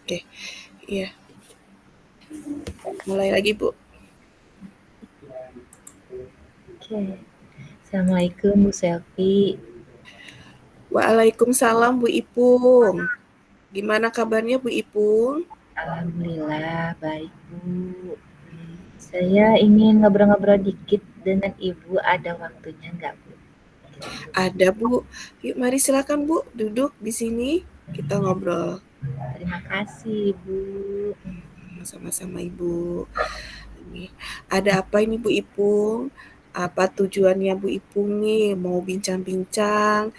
Oke, iya. Mulai lagi, Bu. Oke. Assalamualaikum Bu Selvi. Waalaikumsalam, Bu Ipung. Gimana kabarnya, Bu Ipung? Alhamdulillah baik Bu. Saya ingin ngobrol-ngobrol dikit dengan Ibu, ada waktunya nggak Bu? Ada, Bu. Yuk, mari silakan, Bu. Duduk di sini. Kita ngobrol. Terima kasih Bu. Sama-sama, Ibu. Ini. Ada apa ini, Bu Ipung? Apa tujuannya Bu Ipung nih? Mau bincang-bincang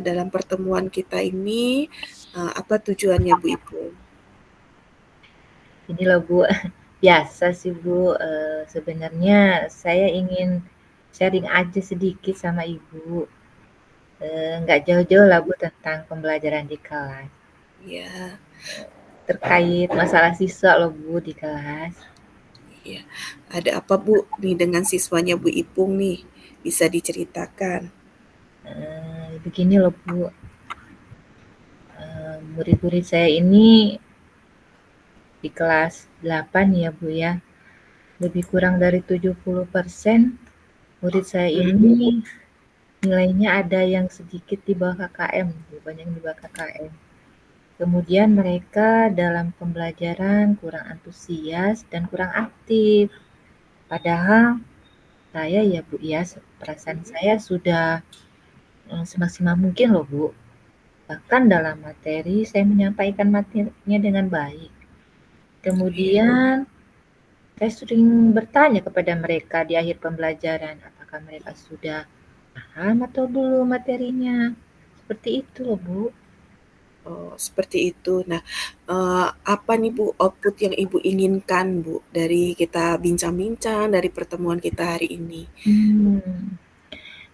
dalam pertemuan kita ini? Apa tujuannya, Bu Ipung? Ini loh Bu, biasa sih Bu. Sebenarnya saya ingin sharing aja sedikit sama Ibu. Nggak jauh-jauh lah Bu tentang pembelajaran di kelas. Ya, Terkait masalah siswa loh Bu di kelas. ya. Ada apa, Bu, nih dengan siswanya Bu Ipung nih? Bisa diceritakan. Begini loh Bu, murid-murid saya ini di kelas 8 ya Bu ya, lebih kurang dari 70% murid saya Mm-mm. ini nilainya ada yang sedikit di bawah KKM, banyak yang di bawah KKM. Kemudian mereka dalam pembelajaran kurang antusias dan kurang aktif. Padahal saya ya Bu ya, perasaan saya sudah semaksimal mungkin loh Bu. Bahkan dalam materi saya menyampaikan materinya dengan baik. Iya. Kemudian saya sering bertanya kepada mereka di akhir pembelajaran, apakah mereka sudah paham atau belum materinya. Seperti itu loh, Bu. Oh, seperti itu. Nah, apa nih Bu output yang Ibu inginkan Bu dari kita bincang-bincang dari pertemuan kita hari ini? Hmm,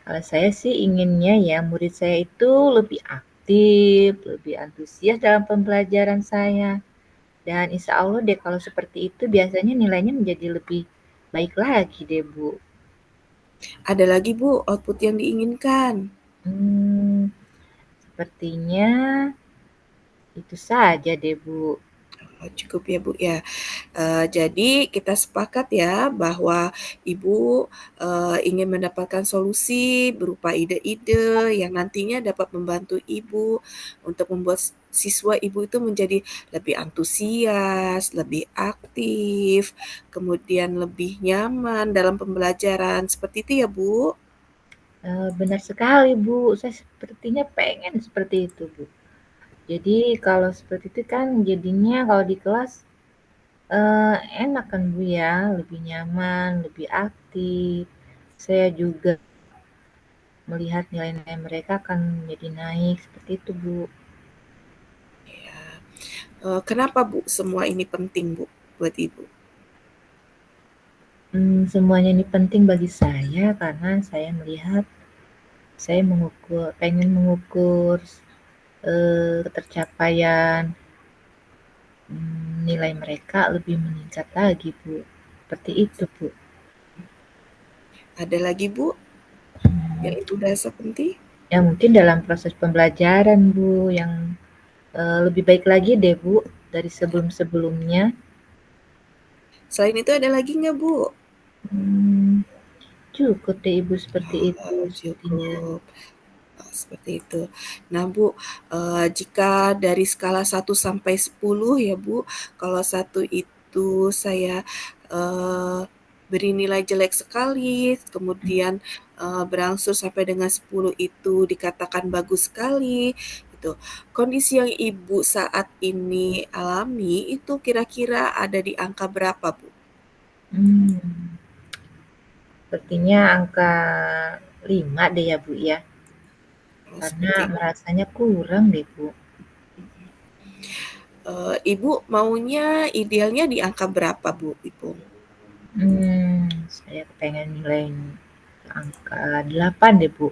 Kalau saya sih inginnya ya murid saya itu lebih aktif, lebih antusias dalam pembelajaran saya. Dan insya Allah deh kalau seperti itu biasanya nilainya menjadi lebih baik lagi deh, Bu. Ada lagi Bu output yang diinginkan? Hmm, Sepertinya itu saja deh, Bu. Oh, cukup ya Bu ya. Jadi kita sepakat ya bahwa Ibu ingin mendapatkan solusi berupa ide-ide yang nantinya dapat membantu Ibu untuk membuat siswa Ibu itu menjadi lebih antusias, lebih aktif, kemudian lebih nyaman dalam pembelajaran. Seperti itu ya Bu? Benar sekali, Bu. Saya sepertinya pengen seperti itu, Bu. Jadi kalau seperti itu kan jadinya kalau di kelas, enak kan, Bu, ya, lebih nyaman, lebih aktif. Saya juga melihat nilai-nilai mereka akan menjadi naik, seperti itu, Bu. Ya. Kenapa Bu semua ini penting Bu buat Ibu? Semuanya ini penting bagi saya karena saya melihat saya pengen mengukur, tercapaian, nilai mereka lebih meningkat lagi, Bu. Seperti itu, Bu. Ada lagi Bu yang Ibu rasa penting? Ya mungkin dalam proses pembelajaran, Bu, yang, lebih baik lagi deh, Bu, dari sebelum-sebelumnya. Selain itu ada lagi nggak Bu? Mmm, Cukup deh, Ibu, seperti itu Oh, sepertinya. cukup. Oh, seperti itu. Nah, Bu, jika dari skala 1 sampai 10 ya, Bu, kalau 1 itu saya, beri nilai jelek sekali, kemudian, berangsur sampai dengan 10 itu dikatakan bagus sekali, gitu. Kondisi yang Ibu saat ini alami itu kira-kira ada di angka berapa, Bu? Mmm, Sepertinya angka 5 deh ya, Bu, ya, Oh, karena seperti merasanya kurang deh, Bu. Ibu maunya idealnya di angka berapa, Bu, Ibu? Saya pengen nilai angka 8 deh, Bu,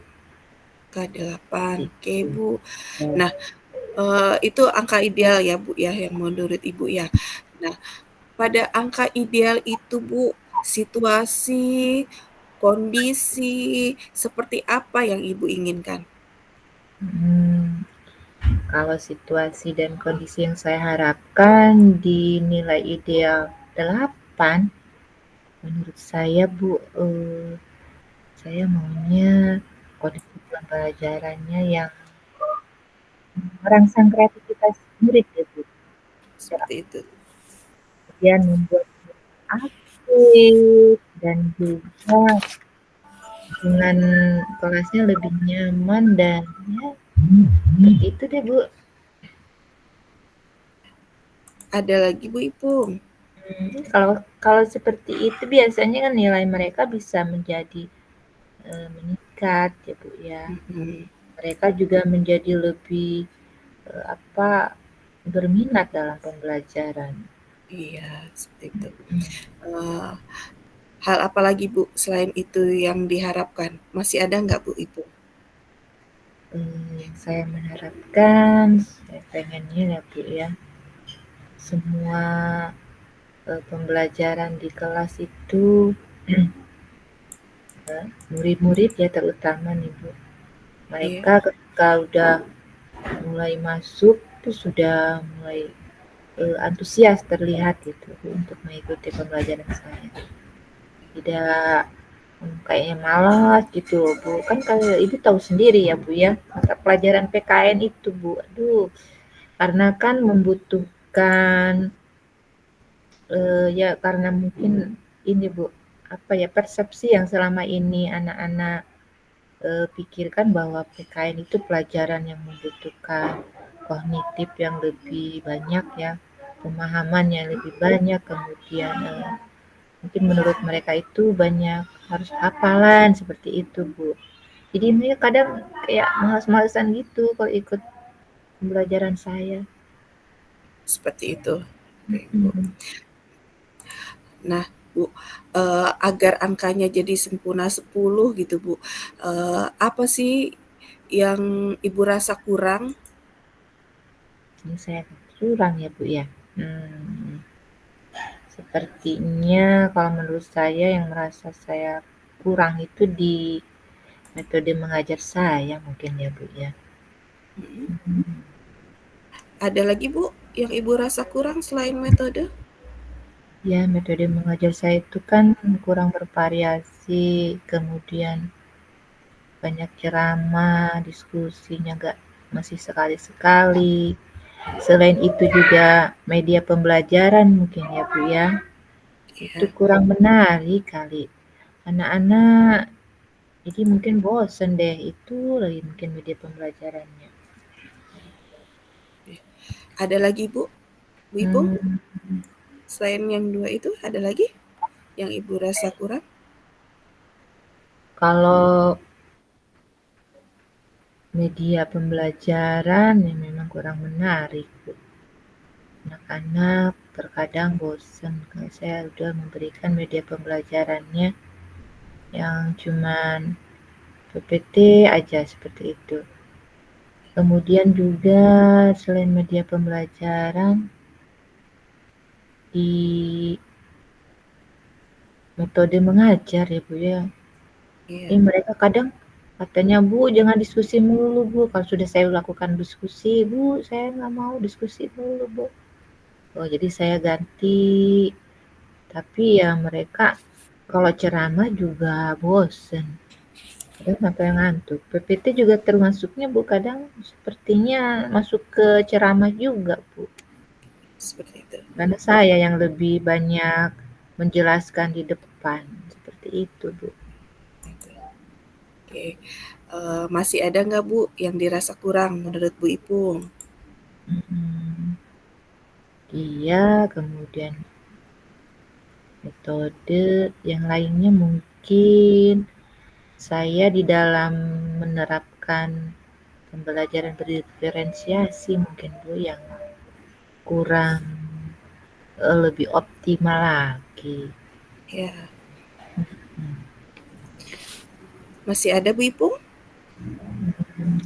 Angka 8, oke, gitu. Bu. Nah, itu angka ideal ya, Bu, ya, yang menurut Ibu ya. Nah, pada angka ideal itu, Bu, situasi, kondisi seperti apa yang Ibu inginkan? Mhm. Kalau situasi dan kondisi yang saya harapkan di nilai ideal 8, menurut saya Bu, saya maunya kondisi pembelajarannya yang merangsang kreativitas murid ya Bu, Seperti itu. kemudian membuat aktif dan juga dengan kelasnya lebih nyaman dan ya seperti itu deh Bu. Ada lagi Bu Ipung? Kalau kalau seperti itu biasanya kan nilai mereka bisa menjadi meningkat ya Bu ya. Mhm. Mereka juga menjadi lebih apa berminat dalam pembelajaran. Iya, seperti itu. Eee, hal apa lagi Bu selain itu yang diharapkan? Masih ada nggak Bu Ipung? Yang saya mengharapkan, saya pengennya ya Bu ya, semua pembelajaran di kelas itu murid-murid ya terutama nih Bu, Iya, mereka ketika udah mulai masuk itu sudah mulai antusias terlihat gitu Bu, untuk mengikuti pembelajaran saya. Tidak kayaknya malas gitu loh Bu. Kan kalau Ibu tahu sendiri ya Bu ya, mata pelajaran PKN itu Bu. Aduh, karena kan membutuhkan ya karena mungkin ini Bu, apa ya, persepsi yang selama ini anak-anak pikirkan bahwa PKN itu pelajaran yang membutuhkan kognitif yang lebih banyak ya, pemahaman yang lebih banyak, kemudian mungkin menurut mereka itu banyak harus hafalan seperti itu Bu. Jadi mereka kadang kayak males-malesan gitu kalau ikut pembelajaran saya. seperti itu. Oke, Bu. Mhm. Nah, Bu, agar angkanya jadi sempurna 10 gitu, Bu, apa sih yang Ibu rasa kurang? Ini saya curang ya Bu ya. Sepertinya kalau menurut saya yang merasa saya kurang itu di metode mengajar saya mungkin ya Bu ya. Mhm. Mhm. Ada lagi, Bu, yang Ibu rasa kurang selain metode? Ya, metode mengajar saya itu kan kurang bervariasi, kemudian banyak ceramah, diskusinya nggak masih sekali-sekali. Selain itu juga media pembelajaran mungkin ya Bu ya, itu Iya, kurang menarik kali. Anak-anak jadi mungkin bosen deh, itu lagi mungkin media pembelajarannya. ada lagi, Bu Ipung? Hmm, Selain yang 2 itu, ada lagi yang Ibu rasa kurang? kalau media pembelajaran ya memang kurang menarik Bu. Anak-anak terkadang bosen kalau saya udah memberikan media pembelajarannya yang cuman PPT aja seperti itu. Kemudian juga selain media pembelajaran di metode mengajar ya Bu ya. Iya, Ini mereka kadang katanya Bu jangan diskusi mulu Bu. Kalau sudah saya lakukan diskusi Bu, saya nggak mau diskusi mulu Bu. Oh jadi saya ganti. Tapi ya mereka kalau ceramah juga bosen. Kadang sampai ngantuk. PPT juga termasuknya Bu, kadang sepertinya masuk ke ceramah juga Bu. seperti itu. Karena saya yang lebih banyak menjelaskan di depan, seperti itu Bu. Itu. Oke, masih ada nggak, Bu, yang dirasa kurang menurut Bu Ipung? Mhm. Iya, kemudian metode yang lainnya mungkin saya di dalam menerapkan pembelajaran berdiferensiasi mungkin Bu yang kurang lebih optimal lagi. Ya, Hmm. masih ada Bu Ipung?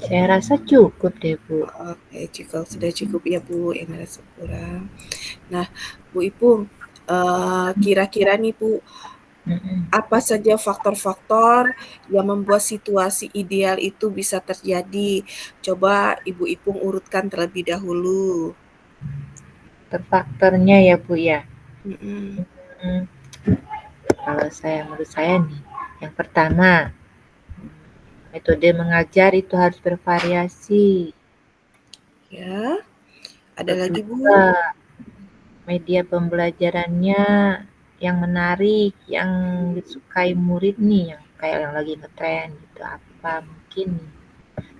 Saya rasa cukup deh Bu. Oke, cukup sudah cukup ya Bu, yang dirasa kurang. Nah, Bu Ipung, kira-kira nih Bu, Mhm. Apa saja faktor-faktor yang membuat situasi ideal itu bisa terjadi? Coba Ibu Ipung urutkan terlebih dahulu. Faktornya ya Bu ya. Mhm. Hmm, kalau menurut saya nih, yang pertama metode mengajar itu harus bervariasi. Ya, ada lagi Kedua, Bu? media pembelajarannya yang menarik, yang disukai murid nih, yang kayak yang lagi ngetren gitu, apa mungkin nih.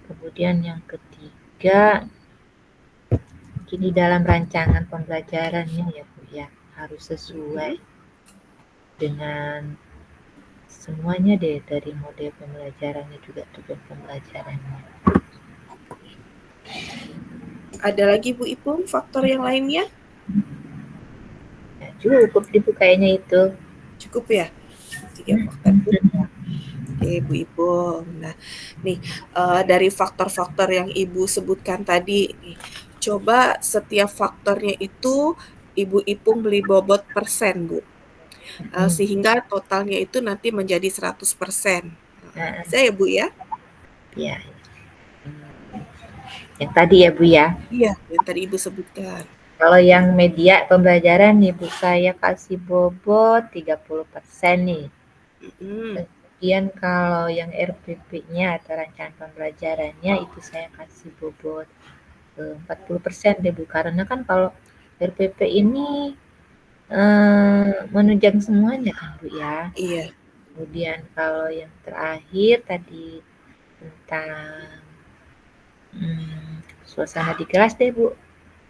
Kemudian yang ketiga, mungkin di dalam rancangan pembelajarannya ya Bu ya, harus sesuai Mhm. dengan semuanya deh, dari model pembelajarannya juga tujuan pembelajarannya. Ada lagi Bu Ipung faktor yang lainnya? Ya, cukup itu kayaknya itu. Cukup ya? 3 faktor itu. Oke, Bu Ipung. Nah, nih, dari faktor-faktor yang Ibu sebutkan tadi nih, coba setiap faktornya itu Ibu Ipung beli bobot persen, Bu. Sehingga totalnya itu nanti menjadi 100%. Nah, Bisa ya, Bu, ya? ya, yang tadi ya Bu ya. Iya, yang tadi Ibu sebutkan. Kalau yang media pembelajaran nih Bu, saya kasih bobot 30% nih. Mhm, Kemudian kalau yang RPP-nya atau rancangan pembelajarannya itu saya kasih bobot 40% deh Bu. Karena kan kalau RPP ini menunjang semuanya kan Bu ya. iya, Kemudian kalau yang terakhir tadi tentang suasana di kelas deh Bu,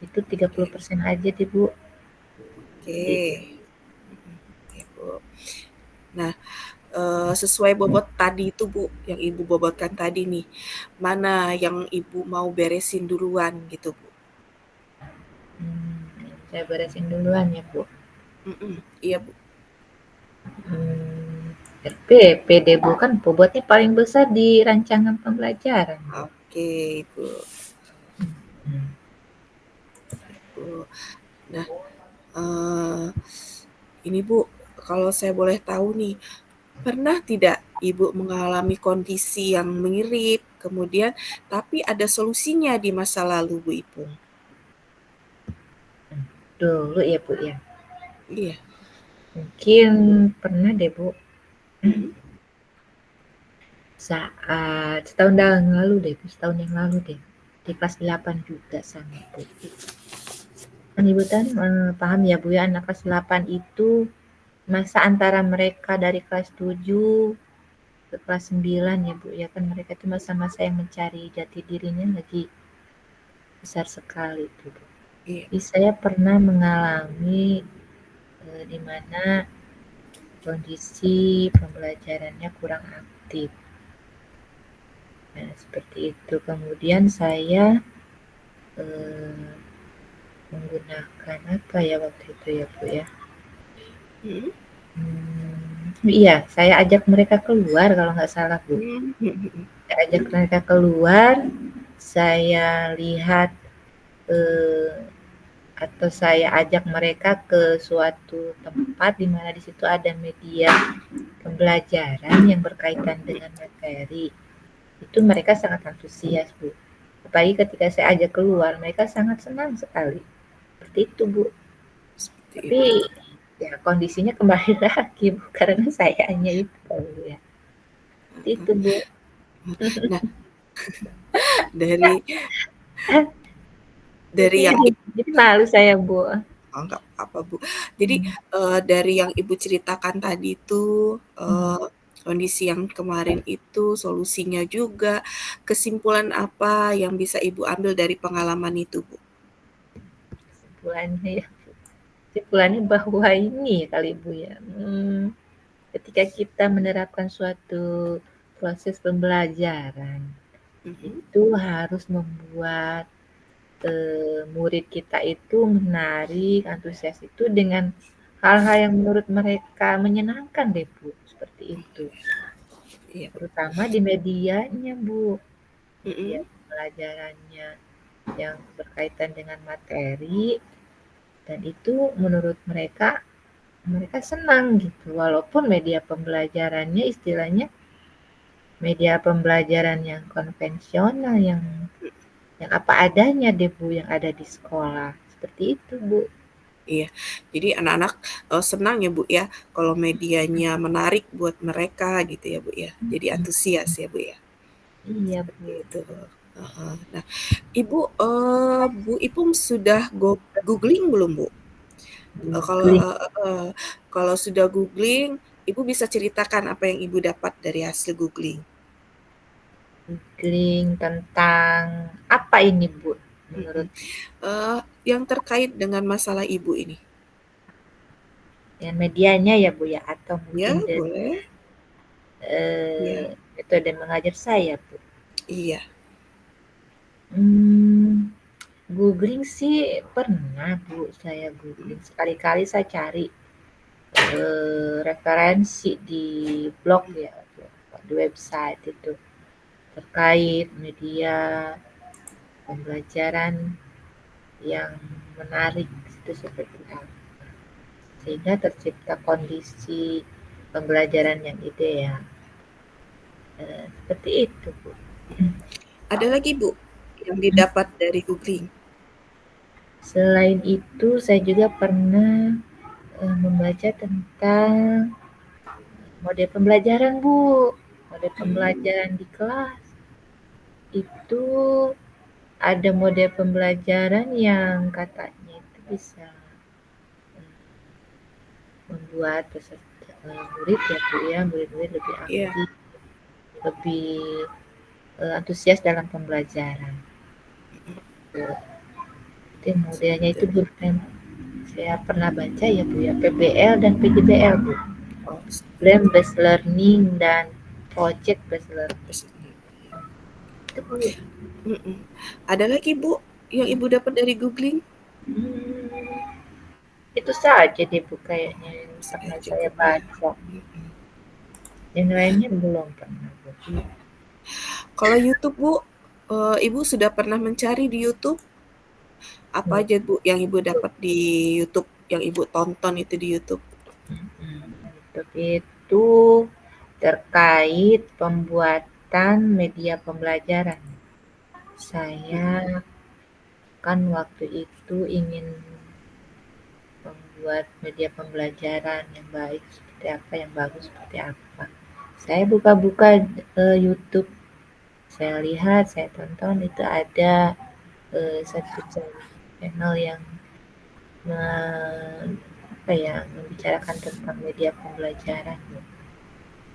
itu 30% aja deh Bu. Jadi oke. Mhm, oke, Bu. Nah, sesuai bobot tadi itu, Bu, yang Ibu bobotkan tadi nih, mana yang Ibu mau beresin duluan gitu, Bu? saya beresin duluan ya Bu. Mhm, iya, Bu. RPP deh Bu, kan bobotnya paling besar di rancangan pembelajaran Bu. Oke, Bu. Hmm. Bu. Nah, eee, ini, Bu, kalau saya boleh tahu nih, pernah tidak Ibu mengalami kondisi yang mirip, kemudian tapi ada solusinya di masa lalu, Bu Ipung? Dulu ya Bu ya. Iya. Mungkin pernah deh Bu, Mhm. saat setahun yang lalu deh Bu, setahun yang lalu deh. Di kelas 8 juga sama Bu. Kan Ibu kan paham ya Bu ya, anak kelas 8 itu masa antara mereka dari kelas 7 ke kelas 9 ya Bu ya, kan mereka itu masa-masa yang mencari jati dirinya lagi besar sekali itu Bu. Iya. Jadi saya pernah mengalami di mana kondisi pembelajarannya kurang aktif. Nah, seperti itu. Kemudian saya eh, menggunakan apa ya waktu itu ya Bu ya? Mhm. Iya, saya ajak mereka keluar kalau nggak salah Bu. Mmm, mhm mhm. Saya ajak mereka keluar, saya lihat eh, atau saya ajak mereka ke suatu tempat di mana di situ ada media pembelajaran yang berkaitan dengan materi. Itu mereka sangat antusias, Bu. Apalagi ketika saya ajak keluar, mereka sangat senang sekali. Seperti itu, Bu. Seperti Tapi itu. ya kondisinya kembali lagi, Bu, karena sayanya itu, ya. Seperti itu, Bu. Nah, dari dari yang Jadi malu saya, Bu. oh, nggak apa-apa, Bu. Jadi, dari yang Ibu ceritakan tadi itu, kondisi yang kemarin itu, solusinya juga, kesimpulan apa yang bisa Ibu ambil dari pengalaman itu, Bu? Kesimpulannya ya, kesimpulannya bahwa ini kali, Bu ya. Ketika kita menerapkan suatu proses pembelajaran, Mhm, itu harus membuat murid kita itu menarik, antusias itu dengan hal-hal yang menurut mereka menyenangkan deh Bu, seperti itu. iya, Bu. Terutama di medianya Bu, media Mhm, pembelajarannya yang berkaitan dengan materi dan itu menurut mereka Mereka senang gitu, walaupun media pembelajarannya istilahnya media pembelajaran yang konvensional, yang apa adanya deh Bu, yang ada di sekolah. Seperti itu Bu. Iya, jadi anak-anak, senang ya, Bu, ya, kalau medianya menarik buat mereka gitu ya, Bu, ya. Jadi antusias ya, Bu, ya, Iya seperti Bu. itu, heeh. Nah, Ibu, Bu Ipung sudah googling belum, Bu? Eee, kalau Googling, eee heeh, kalau sudah googling, Ibu bisa ceritakan apa yang Ibu dapat dari hasil googling? googling tentang apa ini Bu? Mhm, Menurut yang terkait dengan masalah Ibu ini. ya medianya ya Bu ya, atau Ya, mungkin dari boleh. Iya, metode mengajar saya Bu. iya, Hmm, googling sih pernah Bu, saya mhm, googling sekali-kali saya cari referensi di blog mhm, ya, di website itu terkait media pembelajaran yang menarik itu seperti apa, sehingga tercipta kondisi pembelajaran yang ideal. Seperti itu Bu. mhm. Ada lagi, Bu, yang didapat dari googling? Selain itu saya juga pernah membaca tentang mode pembelajaran Bu, mode Mmm, pembelajaran di kelas itu ada mode pembelajaran yang katanya itu bisa membuat murid ya Bu ya, murid-murid lebih iya, aktif, lebih antusias dalam pembelajaran. mhm, Itu modelnya seperti itu bukan saya pernah baca ya Bu ya, PBL dan PJBL Bu. oh, Blend based learning dan project based learning. Itu Bu. mhm. Ada lagi, Bu, yang Ibu dapat dari googling? Hmm, itu saja deh Bu kayaknya yang Saya pernah saya cukup ya, baca. mhm. Yang lainnya belum pernah Bu. Kalau YouTube, Bu, Ibu sudah pernah mencari di YouTube? Apa aja, Bu, yang Ibu dapat di YouTube, yang Ibu tonton itu di YouTube? YouTube itu terkait pembuatan media pembelajaran. Mhm, Saya kan waktu itu ingin membuat media pembelajaran yang baik seperti apa, yang bagus seperti apa. Saya buka-buka YouTube, saya lihat, saya tonton itu ada satu channel yang apa ya, membicarakan tentang media pembelajaran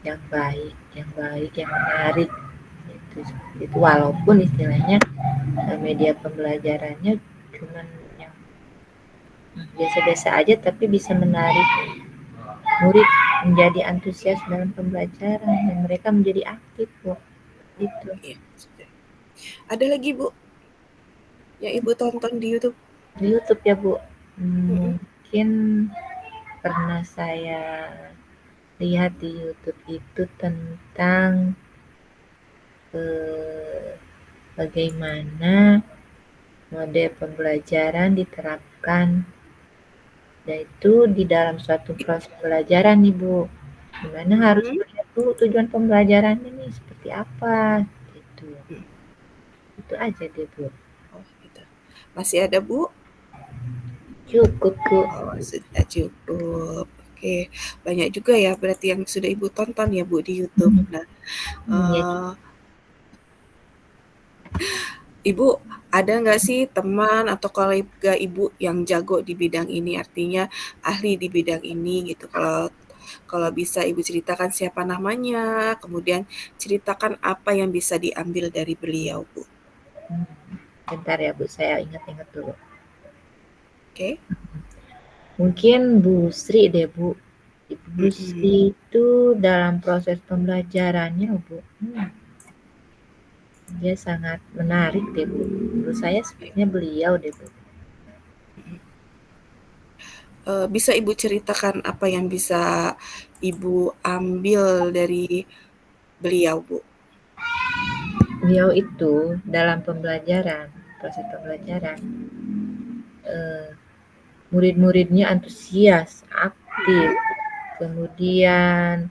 yang baik, yang menarik itu walaupun istilahnya media pembelajarannya cuman yang biasa-biasa aja tapi bisa menarik murid menjadi antusias dalam pembelajaran dan mereka menjadi aktif kok itu iya, sudah. Ada lagi, Bu, yang Ibu tonton di YouTube? di YouTube ya Bu. Mhm, Mungkin pernah saya lihat di YouTube itu tentang eh, bagaimana mode pembelajaran diterapkan, yaitu di dalam suatu proses pelajaran nih Bu. Gimana harus mhm, melihat dulu tujuan pembelajarannya nih seperti apa gitu. mhm. Itu aja deh Bu. Oh, gitu. Masih ada, Bu? Cukup Bu. Oh, sudah cukup. Oke, banyak juga ya berarti yang sudah Ibu tonton ya, Bu, di YouTube. Nah, Ya, eee, Ibu ada nggak sih teman atau kolega Ibu yang jago di bidang ini? Artinya ahli di bidang ini gitu. Kalau kalau bisa Ibu ceritakan siapa namanya, kemudian ceritakan apa yang bisa diambil dari beliau, Bu. bentar ya Bu, saya ingat-ingat dulu. Oke? Mungkin Bu Sri deh Bu. Bu Mhm. Sri itu dalam proses pembelajarannya Bu, dia sangat menarik deh Bu. Menurut saya Iya, sepertinya beliau deh Bu. mhm. Bisa Ibu ceritakan apa yang bisa Ibu ambil dari beliau, Bu? Beliau itu dalam pembelajaran, proses pembelajaran, eh, murid-muridnya antusias, aktif. Kemudian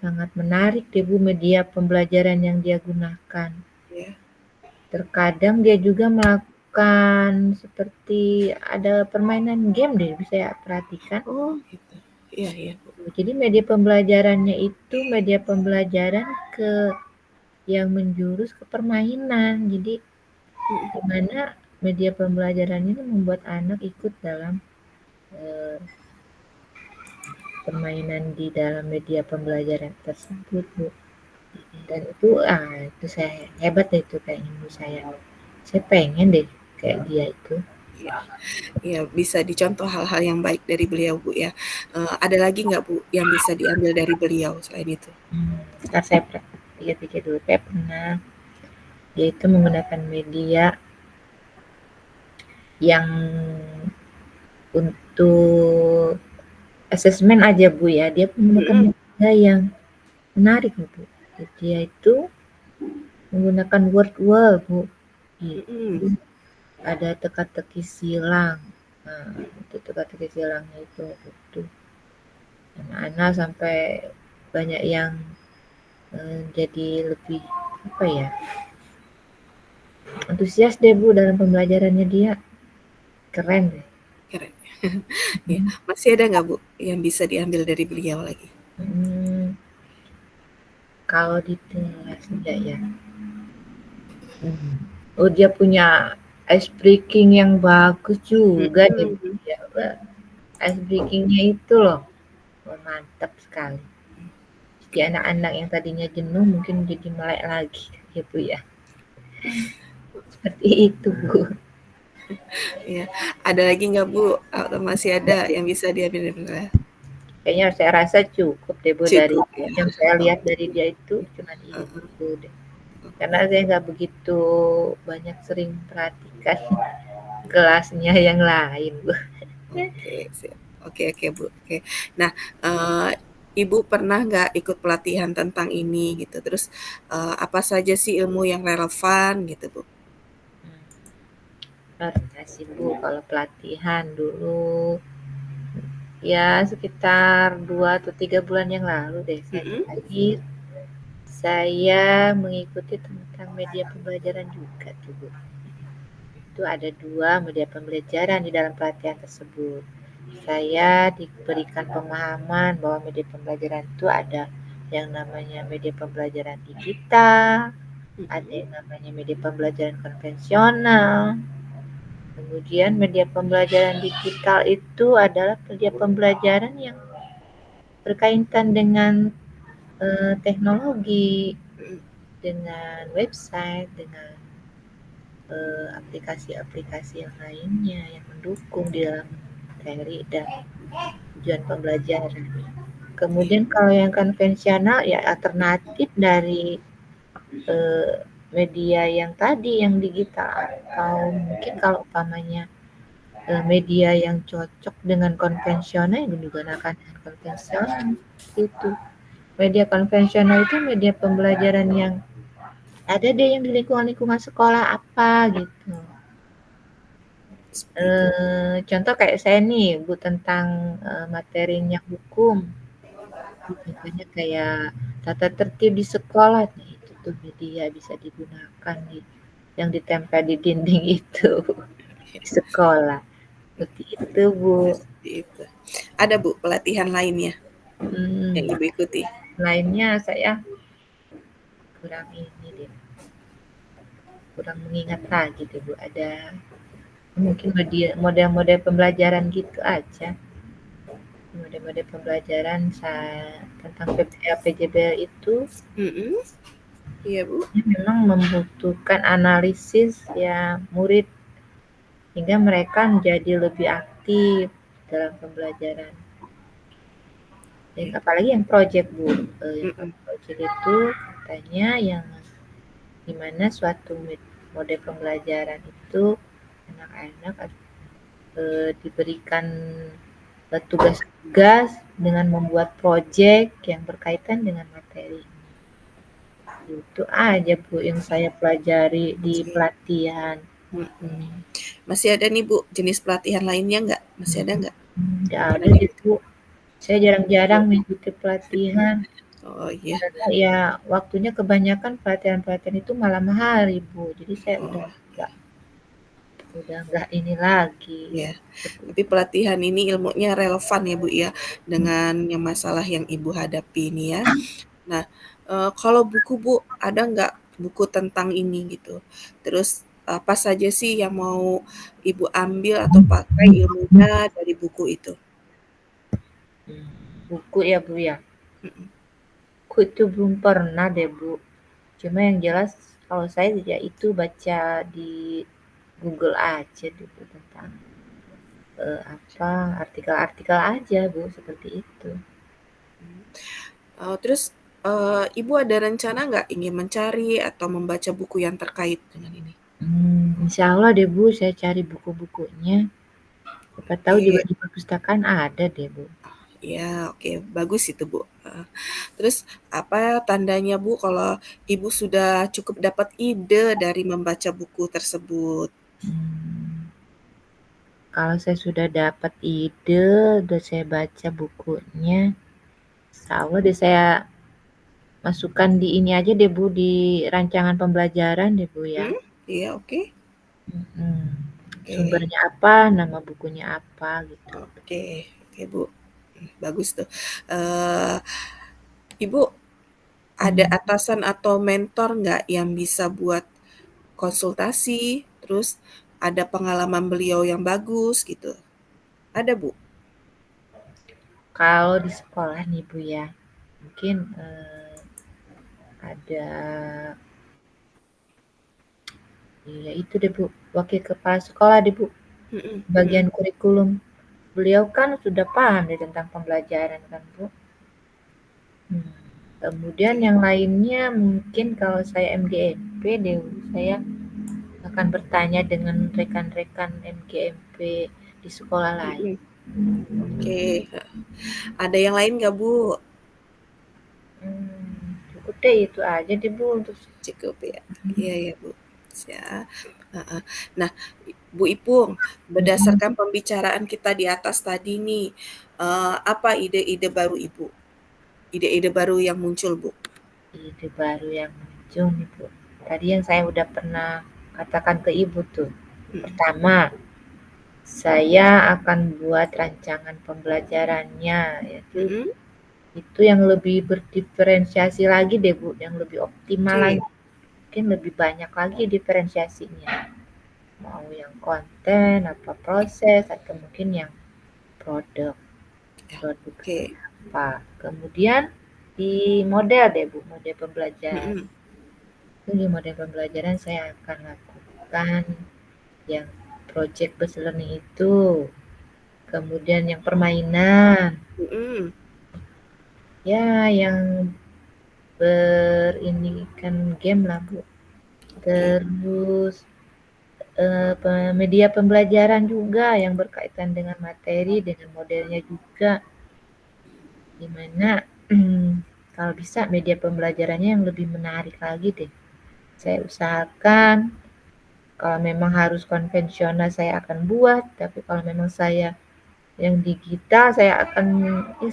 sangat menarik deh Bu media pembelajaran yang dia gunakan. Ya. Terkadang dia juga melakukan seperti ada permainan game deh, saya perhatikan. Oh gitu. Iya iya Bu. Jadi media pembelajarannya itu media pembelajaran yang menjurus ke permainan. Jadi Mm-mm. di mana media pembelajaran ini membuat anak ikut dalam eh, permainan di dalam media pembelajaran tersebut, Bu. Dan itu saya hebat deh itu kayaknya menurut saya. Saya pengen deh kayak dia itu. Iya. Iya, bisa dicontoh hal-hal yang baik dari beliau, Bu, ya. Ada lagi nggak, Bu, yang bisa diambil dari beliau selain itu? Ntar saya pikir-pikir dulu. Saya pernah dia itu menggunakan media yang untuk asesmen aja Bu ya. Dia menggunakan Mhm, media yang menarik Bu. Dia itu menggunakan word wall Bu. mhm. Itu ada teka-teki silang. Nah, itu teka-teki silangnya itu anak-anak sampai banyak yang jadi lebih apa ya antusias deh Bu dalam pembelajarannya dia keren deh. Keren. Iya. Masih ada nggak, Bu, yang bisa diambil dari beliau lagi? Hmm, kalau di kelas enggak ya. Oh dia punya ice breaking yang bagus juga deh Bu. Mhm. Ya, ice breakingnya itu loh, oh, mantap sekali. Jadi anak-anak yang tadinya jenuh mungkin jadi melek lagi ya Bu ya. Seperti itu Bu. Iya. Ada lagi nggak, Bu? Atau masih ada yang bisa diambil dari beliau? Kayaknya saya rasa cukup deh Bu dari Cukup ya? yang saya lihat Oke. dari dia itu cuman Heeh. itu deh. Karena saya nggak begitu banyak sering perhatikan kelasnya yang lain Bu. Oke, siap. Oke oke, Bu, oke. Nah, eee, Ibu pernah nggak ikut pelatihan tentang ini gitu? Terus, apa saja sih ilmu yang relevan gitu, Bu? Pernah sih Bu kalau pelatihan dulu ya sekitar 2 atau 3 bulan yang lalu deh saya Mhm, terakhir saya mengikuti tentang media pembelajaran juga tuh Bu. Itu ada 2 media pembelajaran di dalam pelatihan tersebut. Saya diberikan pemahaman bahwa media pembelajaran itu ada yang namanya media pembelajaran digital, ada mhm. yang namanya media pembelajaran konvensional. Kemudian media pembelajaran digital itu adalah media pembelajaran yang berkaitan dengan teknologi, dengan website, dengan aplikasi-aplikasi yang lainnya yang mendukung di dalam materi dan tujuan pembelajaran. Iya, Kemudian kalau yang konvensional ya alternatif dari eh, media yang tadi yang digital atau mungkin kalau umpamanya media yang cocok dengan konvensional yang digunakan dengan konvensional itu. Media konvensional itu media pembelajaran yang ada deh yang di lingkungan-lingkungan sekolah apa gitu. seperti itu. Contoh kayak saya nih Bu tentang materinya hukum. Contohnya kayak tata tertib di sekolah. Nah, itu tuh media bisa digunakan yang ditempel di dinding itu di sekolah. Seperti itu Bu. Seperti itu. Ada, Bu, pelatihan lainnya yang Hmm, Ibu ikuti? lainnya saya kurang ini deh, kurang mengingat lagi deh Bu. Ada mungkin model-model pembelajaran gitu aja. Model-model pembelajaran tentang PPL PJBL itu Mhm, iya, Bu. memang membutuhkan analisis ya murid hingga mereka menjadi lebih aktif dalam pembelajaran. Dan Iya, apalagi yang project Bu, yang mhm, project itu katanya yang dimana suatu mode pembelajaran itu anak-anak diberikan tugas-tugas dengan membuat project yang berkaitan dengan materi. Itu aja Bu yang saya pelajari di oke, pelatihan. mhm. Masih ada nih, Bu, jenis pelatihan lainnya nggak? Masih ada Hmm, nggak? Nggak Pernah ada deh, diikuti? Bu. Saya jarang-jarang mengikuti pelatihan, Oh iya. karena ya waktunya kebanyakan pelatihan-pelatihan itu malam hari, Bu. Jadi saya Oh udah nggak ini lagi, iya. seperti Tapi itu. pelatihan ini ilmunya relevan ya Bu ya Hmm. dengan yang masalah yang Ibu hadapi ini ya. Nah, kalau buku Bu, ada nggak buku tentang ini gitu? Terus apa saja sih yang mau Ibu ambil atau pakai ilmunya dari buku itu? Buku ya, Bu ya. Mhm. Buku itu belum pernah deh, Bu. Cuma yang jelas kalau saya ya itu baca di Google aja deh, Bu, tentang apa artikel-artikel aja, Bu, seperti itu. Terus, Ibu ada rencana nggak ingin mencari atau membaca buku yang terkait dengan ini? Insya Allah deh, Bu, saya cari buku-bukunya. Siapa tahu juga Oke, di perpustakaan ada deh, Bu. ya oke, bagus itu Bu. Terus apa tandanya Bu kalau Ibu sudah cukup dapat ide dari membaca buku tersebut? Mmm, Kalau saya sudah dapat ide, udah saya baca bukunya, insyaallah deh saya masukkan di ini aja deh, Bu, di rancangan pembelajaran deh, Bu, ya. Iya oke. Mhm. Oke, Sumbernya apa, nama bukunya apa, gitu. oke, oke Bu. Bagus tuh. Eh, Ibu ada Mmm. atasan atau mentor nggak yang bisa buat konsultasi, terus ada pengalaman beliau yang bagus gitu? Ada Bu? Kalau di sekolah nih, Bu, ya, mungkin, ada ya itu deh, Bu, wakil kepala sekolah deh, Bu, Mhm, mhm. bagian kurikulum. Beliau kan sudah paham deh tentang pembelajaran kan, Bu. Hmm. Kemudian Oke. yang lainnya mungkin kalau saya MGMP deh, saya akan bertanya dengan rekan-rekan MGMP di sekolah lain. Mhm, oke. Ada yang lain nggak Bu? Cukup deh itu aja deh, Bu, untuk Cukup ya? Iya ya Bu. Siap. Heeh. Nah, Bu Ipung, mhm, berdasarkan pembicaraan kita di atas tadi nih, apa ide-ide baru Ibu? Ide-ide baru yang muncul Bu? ide baru yang muncul nih, Bu. Tadi yang saya udah pernah katakan ke Ibu tuh. Mhm, Pertama, saya akan buat rancangan pembelajarannya, yaitu mhm, itu yang lebih berdiferensiasi lagi deh, Bu, yang lebih optimal oke. lagi, mungkin lebih banyak lagi diferensiasinya. Mau yang konten, apa proses, atau mungkin yang produk, Ya, produk oke. seperti apa. Kemudian di model deh, Bu, model pembelajaran. Mhm, Itu di model pembelajaran saya akan lakukan yang project based learning itu, kemudian yang permainan, mhm, ya yang berinikan game lah, Bu. oke. Terus media pembelajaran juga yang berkaitan dengan materi, dengan modelnya juga, di mana kalau bisa media pembelajarannya yang lebih menarik lagi deh. Saya usahakan kalau memang harus konvensional saya akan buat, tapi kalau memang saya yang digital saya akan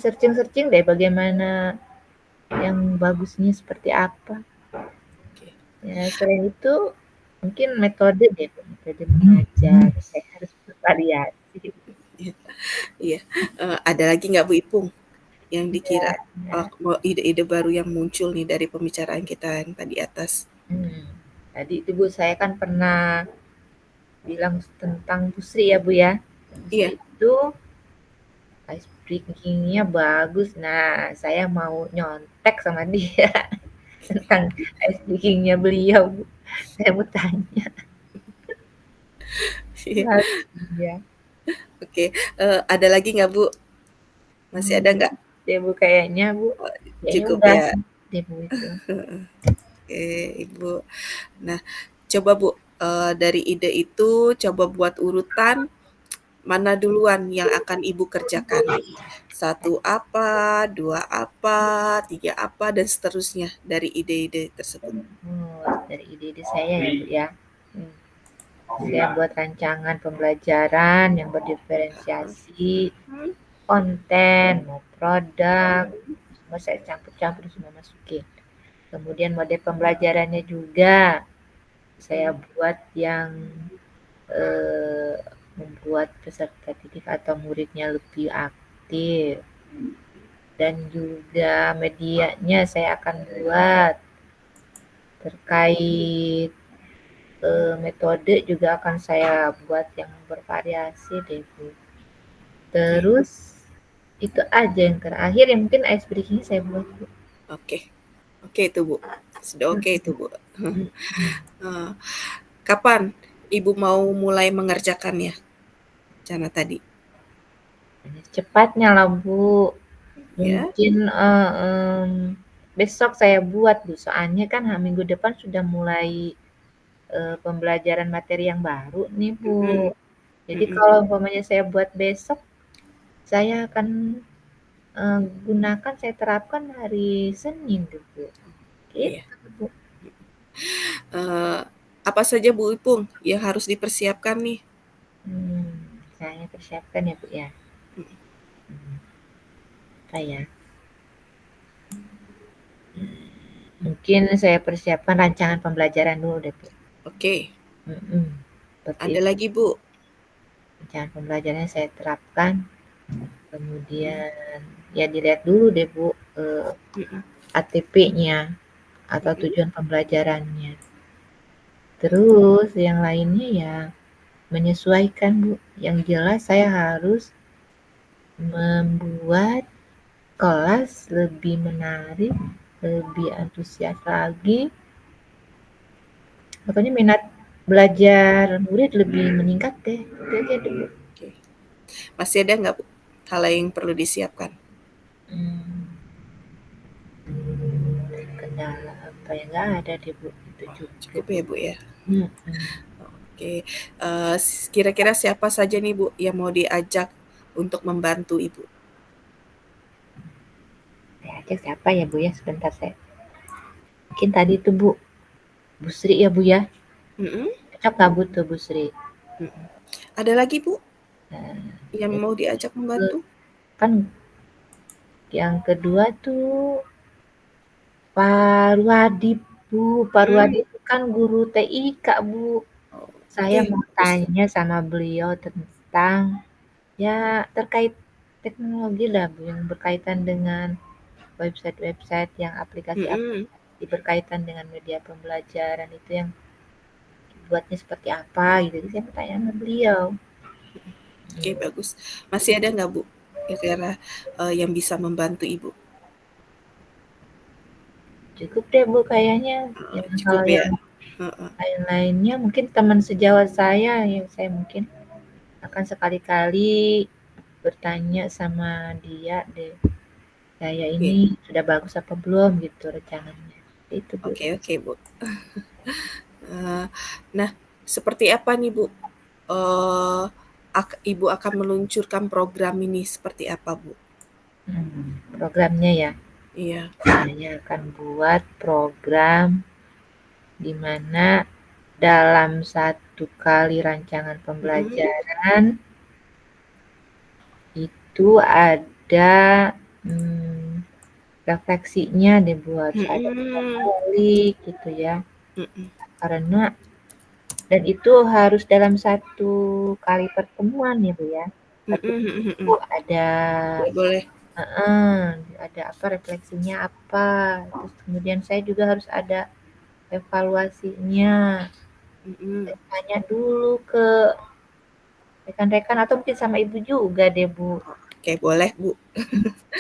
searching-searching deh bagaimana yang bagusnya seperti apa. Oke. Ya, selain itu mungkin metode deh, metode mengajar saya harus bervariasi. Iya, iya. Ada lagi nggak Bu Ipung yang Iya, dikira, iya. mau ide-ide baru yang muncul nih dari pembicaraan kita yang tadi atas? Hmm. Tadi itu Bu saya kan pernah bilang tentang Busri ya Bu ya. Busri Iya, itu ice breaking-nya bagus. Nah, saya mau nyontek sama dia tentang ice breaking-nya beliau Bu. Saya mau tanya. iya. Bagus dia. Oke, ada lagi nggak Bu? Masih ada nggak? Deh Bu kayaknya Bu. Kayaknya Cukup udah ya? sih deh Bu itu. Oke, Ibu. Nah, coba Bu, dari ide itu coba buat urutan mana duluan yang akan Ibu kerjakan. Satu apa, dua apa, tiga apa, dan seterusnya dari ide-ide tersebut. Dari ide-ide saya ya Bu ya. Hmm. Saya buat rancangan pembelajaran yang berdiferensiasi, konten, mau produk, semua saya campur-campur semua masukin. Kemudian model pembelajarannya juga saya buat yang membuat peserta didik atau muridnya lebih aktif, dan juga medianya saya akan buat terkait metode juga akan saya buat yang bervariasi deh Bu. Terus itu aja yang terakhir yang mungkin ice breaking saya buat Bu. Oke. Oke itu Bu. Sudah oke itu Bu. Eh, Kapan Ibu mau mulai mengerjakannya? Rencana tadi. Cepatnya lah Bu. Ya. Mungkin besok saya buat Bu. Soalnya kan minggu depan sudah mulai pembelajaran materi yang baru nih Bu. Mm-mm. Jadi Mm-mm. kalau umpamanya saya buat besok, saya akan gunakan, saya terapkan hari Senin tuh Bu. Iya. Gitu Bu. Eh, apa saja Bu Ipung yang harus dipersiapkan nih? Saya persiapkan ya Bu ya. Apa ya? Mungkin saya persiapkan rancangan pembelajaran dulu deh Bu. Oke. Seperti Ada itu. lagi Bu? Rancangan pembelajarannya saya terapkan. Kemudian ya dilihat dulu deh Bu Mm-mm. ATP-nya atau Mm-mm. tujuan pembelajarannya. Terus yang lainnya ya menyesuaikan Bu. Yang jelas saya harus membuat kelas lebih menarik, lebih antusias lagi. Makanya minat belajar murid lebih meningkat deh. Itu aja dulu. Oke. Masih ada nggak Bu hal lain yang perlu disiapkan? Hmm, kendala apa ya, nggak ada deh Bu, itu cukup. Cukup ya Bu ya. Hmm, Oke. Kira-kira siapa saja nih Bu yang mau diajak untuk membantu Ibu? saya ajak siapa ya Bu ya, sebentar saya. Mungkin tadi itu Bu, Bu Sri ya Bu ya. Mm-mm. Cocok nggak Bu tuh Bu Sri? Mm-mm. Ada lagi Bu Nah, yang yang mau diajak membantu? kan yang kedua tuh Pak Ruadi Bu. Pak Ruadi Hmm. itu kan guru TIK Bu. Saya Oke, mau bagus. tanya sama beliau tentang ya terkait teknologi lah Bu, yang berkaitan dengan website-website yang Mm-mm. aplikasi-aplikasi berkaitan dengan media pembelajaran itu yang buatnya seperti apa gitu. Jadi saya mau tanya sama beliau. Oke, Hmm, bagus. Masih ada nggak Bu kira-kira yang bisa membantu Ibu? cukup deh Bu kayaknya. Yang hal Cukup ya? yang Heeh. lain-lainnya mungkin teman sejawat saya yang saya mungkin akan sekali-kali bertanya sama dia deh. Saya Oke, ini sudah bagus apa belum gitu rencananya. Itu Bu. oke, oke Bu. Eh, nah, seperti apa nih Bu? Eh, Ibu akan meluncurkan program ini seperti apa Bu? Programnya ya. Iya. Saya akan buat program di mana dalam satu kali rancangan Mm-mm. pembelajaran itu ada refleksinya dibuat, ada tiap Mm-mm. balik gitu ya. Mm-mm. Karena dan itu harus dalam satu kali pertemuan ya Bu ya. Satu Mm-mm. minggu Mm-mm. ada Boleh, boleh. heeh, ada apa refleksinya apa. Terus kemudian saya juga harus ada evaluasinya. Mm-mm. Saya tanya dulu ke rekan-rekan atau mungkin sama Ibu juga deh Bu. Oke, boleh Bu.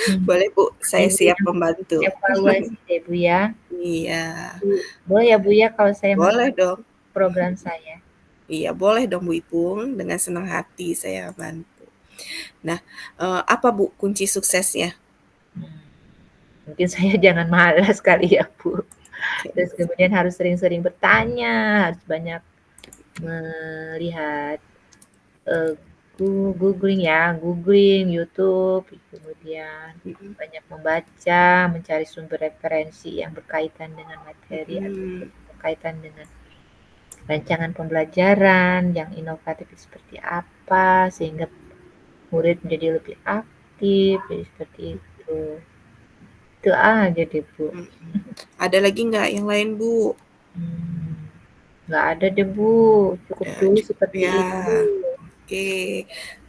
Hmm. Boleh Bu, saya Minggu siap yang membantu. evaluasi deh Bu ya. Iya, Boleh ya Bu ya kalau saya boleh dong. program saya. Iya, boleh dong Bu Ipung. Dengan senang hati saya bantu. Nah, apa Bu kunci suksesnya? Hmm. Mungkin saya jangan malas kali ya Bu. Oke. Terus kemudian harus sering-sering bertanya, harus banyak melihat eh, googling ya, googling YouTube, kemudian Mhm. banyak membaca, mencari sumber referensi yang berkaitan dengan materi atau Mhm. berkaitan dengan rancangan pembelajaran yang inovatif seperti apa, sehingga murid menjadi lebih aktif, jadi seperti itu. Itu aja deh, Bu. Mhm. Ada lagi nggak yang lain, Bu? Hmm, nggak ada deh, Bu. Cukup Udah dulu cukup seperti ya. itu. Oke.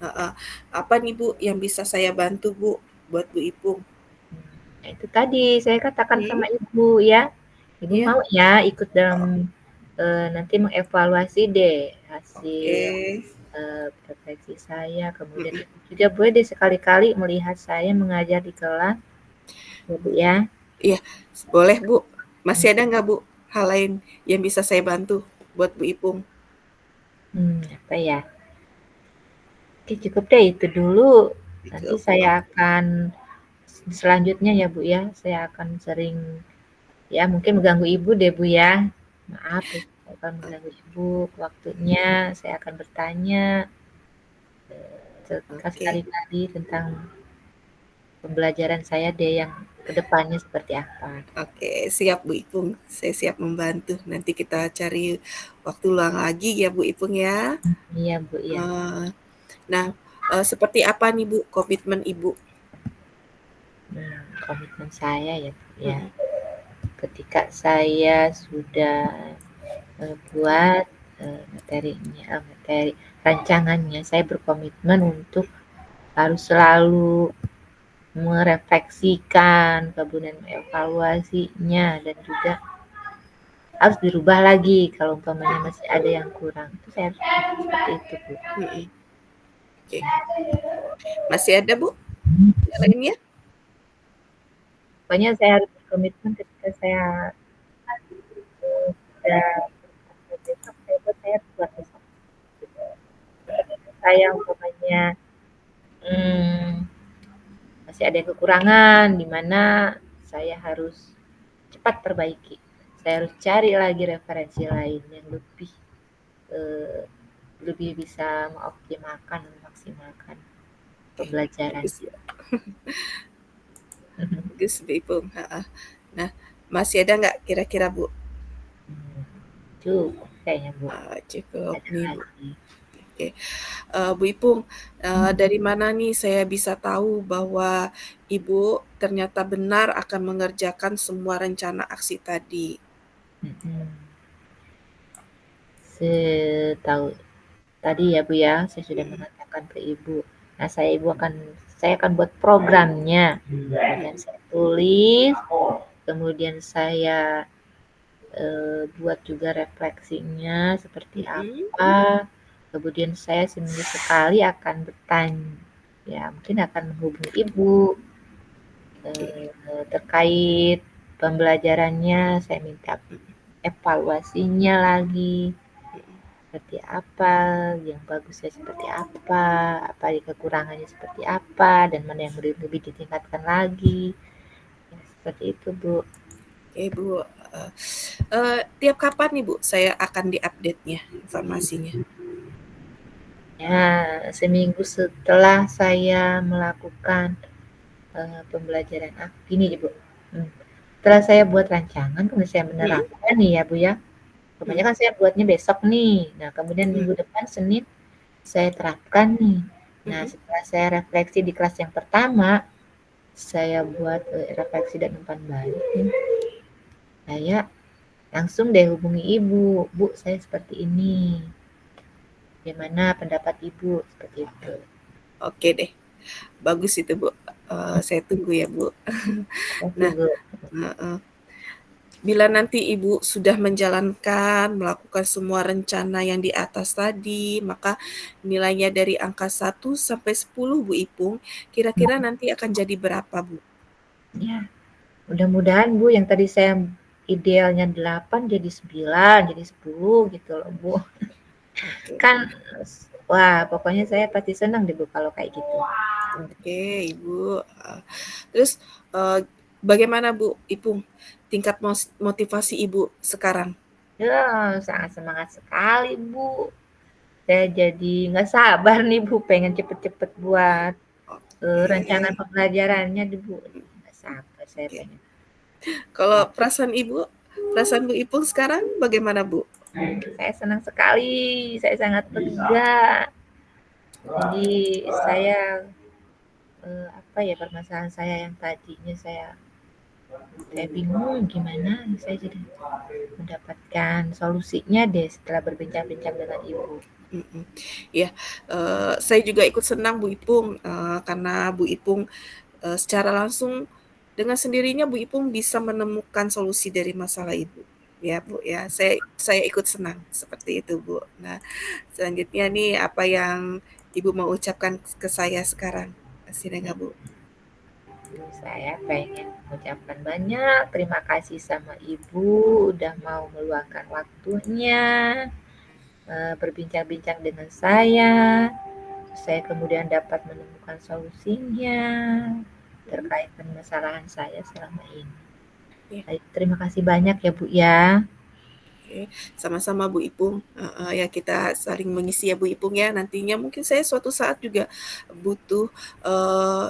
Heeh. Apa nih, Bu, yang bisa saya bantu, Bu, buat Bu Ipung? Nah, itu tadi saya katakan Hmm? sama Ibu ya. Ibu Iya. mau ya ikut dalam Oh, nanti mengevaluasi deh oke. hasil refleksi saya. Kemudian Mhm. Ibu juga boleh deh sekali-kali melihat saya mengajar di kelas, ya Bu ya. Iya, boleh, Bu. Hmm, Masih ada nggak, Bu, hal lain yang bisa saya bantu buat Bu Ipung? apa ya? Oke, cukup deh itu dulu. Nanti Cukup. saya Oke. akan selanjutnya ya Bu ya, saya akan sering ya mungkin mengganggu Ibu deh Bu ya. Maaf ya, saya akan mengganggu Ibu waktunya, saya akan bertanya Oke. sekali-kali tentang pembelajaran saya deh yang kedepannya seperti apa. Oke, siap Bu Ipung. Saya siap membantu. Nanti kita cari waktu luang lagi ya Bu Ipung ya. Iya Bu ya. Eh, nah, seperti apa nih Bu komitmen Ibu? Komitmen saya ya Bu ya. Mhm, Ketika saya sudah buat materi rancangannya, saya berkomitmen untuk harus selalu merefleksikan, kemudian mengevaluasinya dan juga harus dirubah lagi kalau umpamanya masih ada yang kurang. Itu saya harus seperti itu, Bu. mhm. Oke. Masih ada Bu yang lainnya? Pokoknya saya harus berkomitmen ketika saya sudah besok, saya buat besok. Saya umpamanya hmm, masih ada kekurangan di mana saya harus cepat perbaiki. Saya harus cari lagi referensi lain yang eh, lebih bisa mengoptimalkan, memaksimalkan Oke, pembelajaran. bagus ya. Bagus Bu Ipung. Heeh. Nah, masih ada nggak kira-kira Bu? Cukup kayaknya Bu. Cukup Ada nih Bu. lagi. Oke. Bu Ipung, Hmm. dari mana nih saya bisa tahu bahwa Ibu ternyata benar akan mengerjakan semua rencana aksi tadi? Mm-mm. Setahu tadi ya Bu ya, saya sudah Mhm, mengatakan ke Ibu. Nah, saya akan buat programnya. Kemudian mhm, saya tulis, kemudian saya buat juga refleksinya seperti mhm, apa. Kemudian saya seminggu sekali akan bertanya, ya mungkin akan menghubungi Ibu oke, terkait pembelajarannya. Saya minta evaluasinya lagi. mhm, Seperti apa, yang bagusnya seperti apa kekurangannya seperti apa, dan mana yang lebih ditingkatkan lagi. Ya, seperti itu, Bu. oke Bu, tiap kapan nih Bu saya akan di-update-nya informasinya? Ya, seminggu setelah saya melakukan pembelajaran gini, Ibu. Hmm. Setelah saya buat rancangan, kemudian saya Mhm, menerapkan nih ya, Bu ya. mhm, Kebanyakan saya buatnya besok nih. Nah, kemudian mhm, minggu depan Senin saya terapkan nih. Nah, mhm. setelah saya refleksi di kelas yang pertama, saya buat refleksi dan umpan balik nih. Saya langsung deh hubungi ibu, Bu, saya seperti ini. Bagaimana pendapat ibu? Seperti itu. Oke deh, bagus itu Bu, saya tunggu ya Bu. Terima kasih, Nah, Bu. heeh. Bila nanti Ibu sudah menjalankan, melakukan semua rencana yang di atas tadi, maka nilainya dari angka 1 sampai 10 Bu Ipung, kira-kira nanti akan jadi berapa, Bu? Ya, mudah-mudahan Bu yang tadi saya idealnya 8 jadi 9, jadi 10 gitu loh, Bu. Oke. Kan wah, pokoknya saya pasti senang deh Bu kalau kayak gitu. Oke, Ibu. Terus, eee, bagaimana Bu Ipung tingkat motivasi Ibu sekarang? Ya, sangat semangat sekali Bu. Saya jadi nggak sabar nih Bu, pengen cepet-cepet buat rancangan Oke, pembelajarannya nih Bu. Nggak sabar saya oke. pengen. Kalau perasaan Ibu, perasaan Bu Ipung sekarang bagaimana, Bu? Saya senang sekali, saya sangat lega. Jadi saya apa ya, permasalahan saya yang tadinya saya bingung gimana, saya jadi mendapatkan solusinya deh setelah berbincang-bincang dengan ibu. Mhm. Iya, saya juga ikut senang Bu Ipung, karena Bu Ipung, secara langsung dengan sendirinya Bu Ipung bisa menemukan solusi dari masalah Ibu, ya Bu ya. Saya ikut senang seperti itu Bu. Nah, selanjutnya nih apa yang Ibu mau ucapkan ke saya sekarang? Masih ada nggak Bu? Saya pengen mengucapkan banyak terima kasih sama ibu udah mau meluangkan waktunya berbincang-bincang dengan saya kemudian dapat menemukan solusinya terkait permasalahan saya selama ini. Iya. Baik, terima kasih banyak ya Bu ya. Oke, sama-sama Bu Ipung. Ya kita saling mengisi ya Bu Ipung ya. Nantinya mungkin saya suatu saat juga butuh eh,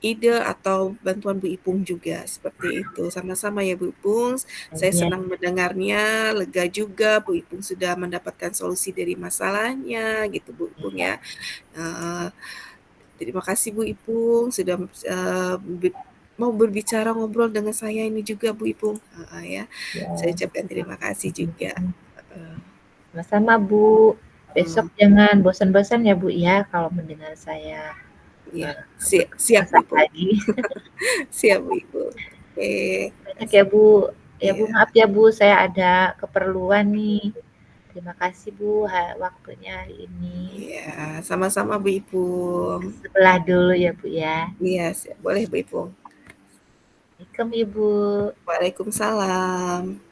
ide atau bantuan Bu Ipung juga seperti itu. Sama-sama ya Bu Ipung. Saya Iya, senang mendengarnya, lega juga Bu Ipung sudah mendapatkan solusi dari masalahnya gitu Bu Ipung iya, ya. Eh, Terima kasih Bu Ipung sudah mau berbicara ngobrol dengan saya ini juga Bu Ipung. Ya. Saya iya. ucapkan terima kasih juga. Heeh, Sama-sama Bu. Besok mmm, jangan bosan-bosan ya Bu ya kalau mendengar saya iya, berkeluh siap Bu kesah Ipung, lagi. siap Bu Ipung. Oke, Banyak ya Bu. Ya Bu, iya, maaf ya Bu, saya ada keperluan nih. Terima kasih Bu, waktunya hari ini. iya, sama-sama Bu Ipung. Sebelah dulu ya Bu ya. Iya, boleh Bu Ipung. Assalamualaikum Ibu. Waalaikumsalam.